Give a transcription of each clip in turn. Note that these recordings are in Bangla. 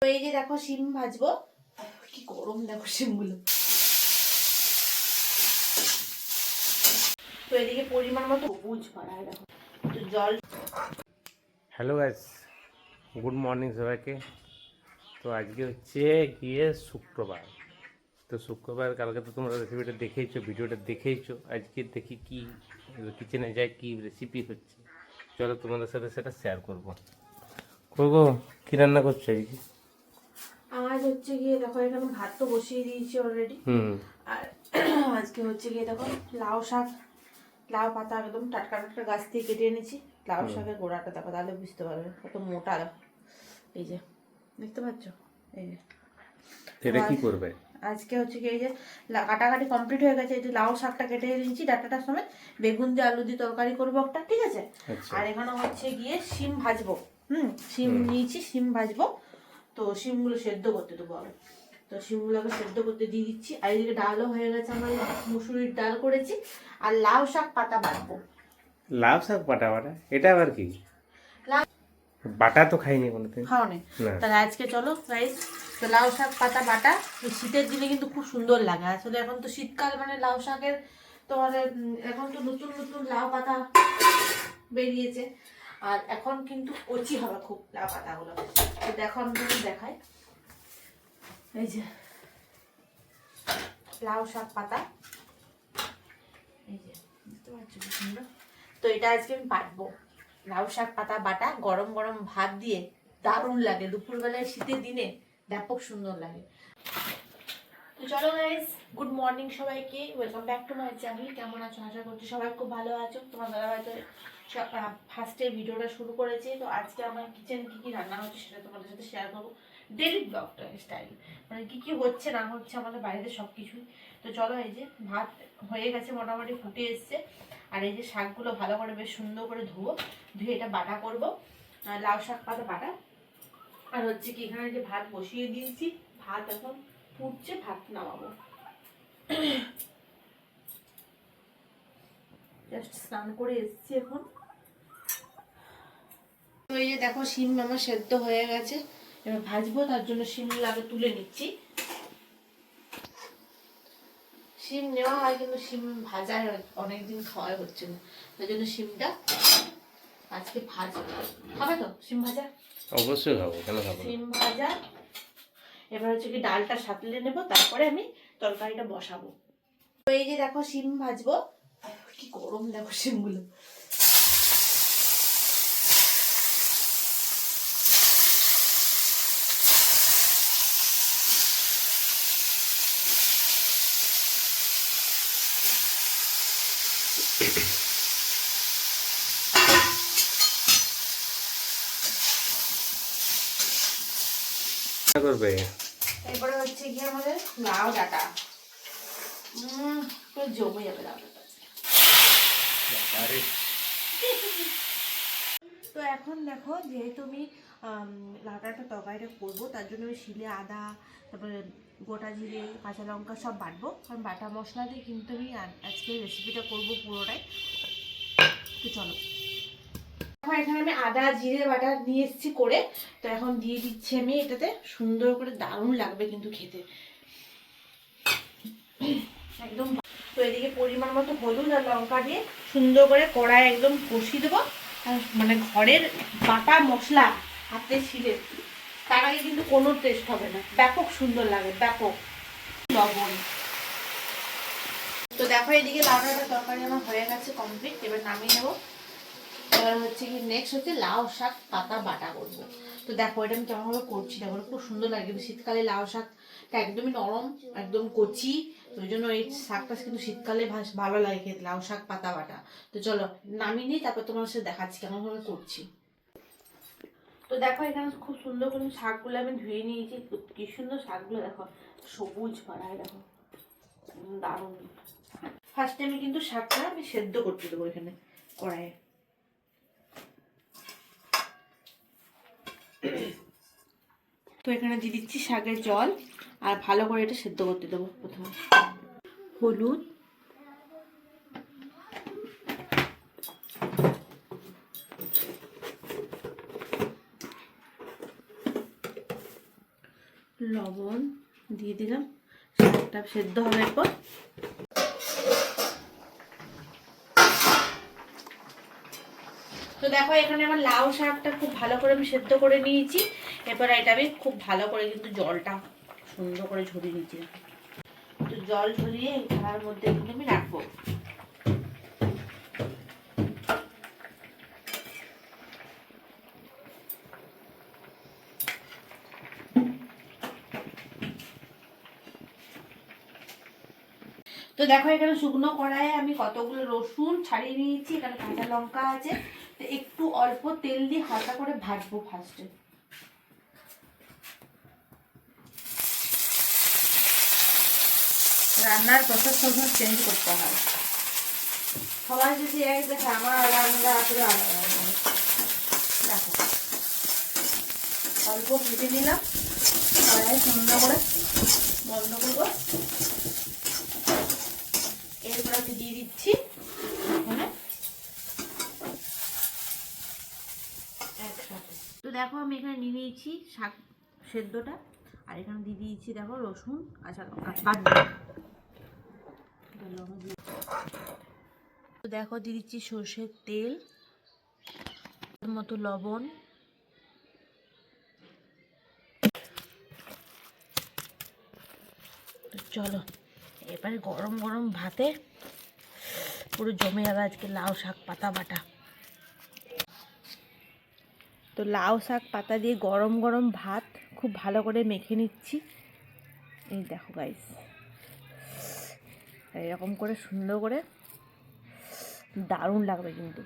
তো এই যে দেখো শিম ভাজবো, কি গরম দেখো শিমগুলো। তো এদিকে পরিমাণ মতো সবুজ করা দেখো, তো জল। হ্যালো গাইস, গুড মর্নিং সবাইকে। তো আজকে হচ্ছে গিয়ে শুক্রবার। তো শুক্রবার কালকে তো তোমরা রেসিপিটা দেখেইছো, ভিডিওটা দেখেইছো। আজকে দেখি কি কিচেনে যাই, কি রেসিপি হচ্ছে, চলো তোমাদের সাথে সেটা শেয়ার করবো। করবো কি রান্না করছো আজকে? আজ হচ্ছে গিয়ে দেখো এখানে ভাত তো বসিয়ে দিয়েছি অলরেডি। আর আজকে হচ্ছে গিয়ে দেখো লাউ শাক, লাউ পাতা একদম টাটকা টাটকা গাছ থেকে কেটে এনেছি। লাউ শাকের গোড়াটা দেখো, তাহলে বুঝতে পারবে কত মোটা দেখো। এই যে দেখতে পাচ্ছ, এই যে এটা কি করবে আজকে হচ্ছে কি, এই যে কাটাকাটি কমপ্লিট হয়ে গেছে। এই যে লাউ শাকটা কেটে নিয়েছি ডাটাটার সময়, বেগুন দিয়ে আলু দিয়ে তরকারি করবো একটা, ঠিক আছে। আর এখানে হচ্ছে গিয়ে শিম ভাজবো। শিম নিয়েছি, শিম ভাজবো। তো শিমগুলো সেদ্ধ করতে দেবো আগে। তো শিমগুলোকে সেদ্ধ করতে দিয়ে দিচ্ছি। আর এদিকে ডালও হয়ে গেছে, আমার মুসুরির ডাল করেছি। আর লাউ শাক পাতা বাটবো। লাউ শাক বাটা? বাটা এটা আবার কি? বাটা তো খাইনি কোনোদিন। খাওনি? তাহলে আজকে চলো গাইস, তো লাউ শাক পাতা বাটা। শীতের দিনে কিন্তু খুব সুন্দর লাগে আসলে। এখন তো শীতকাল মানে লাউ শাকের তোমাদের এখন তো নতুন নতুন লাউ পাতা বেরিয়েছে। আর এখন কিন্তু কচি হবে খুব লাউ পাতাগুলো। তো দেখো আমি দেখাই, এই যে লাউ শাক পাতা, এই যে বুঝতে পারছো কি সুন্দর। তো এটা আজকে আমি বাটবো। লাউ শাক পাতা বাটা গরম গরম ভাত দিয়ে দারুণ লাগে দুপুরবেলায় শীতের দিনে, ব্যাপক সুন্দর লাগে। তো চলো গাইস, গুড মর্নিং সবাইকে, welcome back to my channel. কেমন আছো? আশা করছি সবাই খুব ভালো আছো। তোমার দাদা হয়তো ফার্স্টে ভিডিওটা শুরু করেছি। তো আজকে আমার কিচেন কি কি রান্না হচ্ছে সেটা তোমাদের সাথে শেয়ার করবো, ডেলি ব্লগটা স্টাইল, মানে কি কি হচ্ছে না হচ্ছে আমাদের বাড়িতে সব কিছুই। তো চলো, এই যে ভাত হয়ে গেছে, মোটামুটি ফুটে এসছে। আর এই যে শাকগুলো ভালো করে বেশ সুন্দর করে ধুয়ে এটা বাটা করবো, লাউ শাক পাতা বাটা। আর হচ্ছে কি এখানে যে ভাত বসিয়ে দিয়েছি, ভাত এখন ফুটছে, ভাত নামাবো। জাস্ট স্নান করে এসেছি এখন। তো এই যে দেখো শিম আমার সেদ্ধ হয়ে গেছে, এবার ভাজবো। তার জন্য শিমগুলো আগে তুলে নিচ্ছি। শিম নেওয়া হয় কিন্তু শিম ভাজা অনেকদিন খাওয়া হচ্ছে না, তাই জন্য শিমটা আজকে ভাজবো। খাবে তো শিম ভাজা? অবশ্যই খাবো, কেন খাবো না। শিম ভাজা। এবার হচ্ছে কি ডালটা সাঁতলে নেবো, তারপরে আমি তরকারিটা বসাবো। তো এই যে দেখো শিম ভাজবো, কি গরম দেখো শিমগুলো। করবে এরপরে হচ্ছে গিয়ে আমাদের লাউ ডাটা, পুরো জমে যাবে লাউ ডাটা। তো এখন দেখো, যেহেতু আমি লাউ ডাঁটার তরকারিটা করবো, তার জন্য আমি শিলে আদা, তারপরে গোটা জিরে, কাঁচা লঙ্কা সব বাটবো। কারণ বাটা মশলা দিয়ে কিন্তু আমি আজকে রেসিপিটা করবো পুরোটাই। তো চলো, এখন এখানে আমি আদা জিরে বাটা নিয়ে এসেছি করে। তো এখন দিয়ে দিচ্ছি আমি এটাতে, সুন্দর করে, দারুণ লাগবে কিন্তু খেতে একদম। তো এদিকে পরিমাণ মতো হলুদ আর লঙ্কা দিয়ে সুন্দর করে কড়াই একদম কষিয়ে দেবো। মানে ঘরের বাটা মশলা হাতে ছিলে, তার আগে কিন্তু কোনো টেস্ট হবে না, ব্যাপক সুন্দর লাগে, ব্যাপক। লবণ। তো দেখো এদিকে লাউ ডাঁটার তরকারি আমার হয়ে গেছে কমপ্লিট, এবার নামিয়ে নেবো। এবার হচ্ছে কি নেক্সট হচ্ছে লাউ শাক পাতা বাটা করবো। তো দেখো এটা আমি কেমনভাবে করছি, দেখো খুব সুন্দর লাগে। শীতকালে লাউ শাকটা একদমই নরম, একদম কচি, তো ওই জন্য এই শাকটা কিন্তু শীতকালে ভালো লাগে খেতে, লাউ শাক পাতা বাটা। তো চলো নামিয়ে নিই, তারপর তোমার সাথে দেখাচ্ছি কেমনভাবে করছি। তো দেখো এখানে খুব সুন্দর করে শাকগুলো আমি ধুয়ে নিয়েছি। কি সুন্দর শাকগুলো দেখো, সবুজ পাড়ায় দেখো, দারুণ। ফার্স্টে আমি কিন্তু শাকটা আমি সেদ্ধ করতে দেবো এখানে কড়াইয়ে। তো এখানে দিয়ে দিচ্ছি শাকের জল, আর ভালো করে এটা সেদ্ধ করতে দেবো। প্রথমে হলুদ, লবণ দিয়ে দিলাম, শাকটা সেদ্ধ হবে এরপর। তো দেখো এখানে আমার লাউ শাকটা খুব ভালো করে আমি সেদ্ধ করে নিয়েছি। এবার এটা আমি খুব ভালো করে কিন্তু জলটা সুন্দর করে ঝরিয়ে নিয়েছি। তো জল ঝরিয়ে এই থালার মধ্যে কিন্তু আমি রাখবো। তো দেখো এখানে শুকনো কড়াইয়ে আমি কতগুলো রসুন ছাড়িয়ে নিয়েছি, এখানে কাঁচা লঙ্কা আছে। তো একটু অল্প তেল দিয়ে হালকা করে ভাজবো ফার্স্টে। রান্নার প্রসেস সবসময় চেঞ্জ করতে হয়, সবাই যদি এক দেখে আমার রান্না পুরো আলাদা। দেখো অল্প ভেজে নিলাম, কড়াই সুন্দর করে বন্ধ করবো। এরপর আমি দিয়ে দিচ্ছি এখানে একসাথে। তো দেখো আমি এখানে নিয়ে নিয়েছি শাক সেদ্ধটা, আর এখানে দিয়ে দিয়েছি দেখো রসুন কাঁচা লঙ্কা বাদ। তো দেখো দিয়ে দিচ্ছি সর্ষের তেল, মতো লবণ, তো চলো এবারে গরম গরম ভাতে পুরো জমে যাবে আজকে লাউ শাক পাতা বাটা। তো লাউ শাক পাতা দিয়ে গরম গরম ভাত খুব ভালো করে মেখে নিচ্ছি। এই দেখো গাইস, এরকম করে সুন্দর করে, দারুণ লাগবে কিন্তু।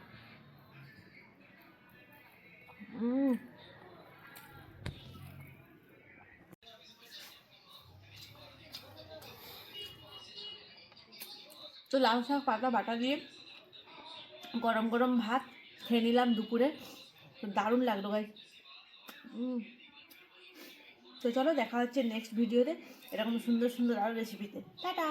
তো লাউ শাক পাতা বাটা দিয়ে গরম গরম ভাত খেয়ে নিলাম দুপুরে, তো দারুণ লাগলো গাইস। তো চলো দেখা হচ্ছে নেক্সট ভিডিওতে এরকম সুন্দর সুন্দর আরও রেসিপিতে। টাটা।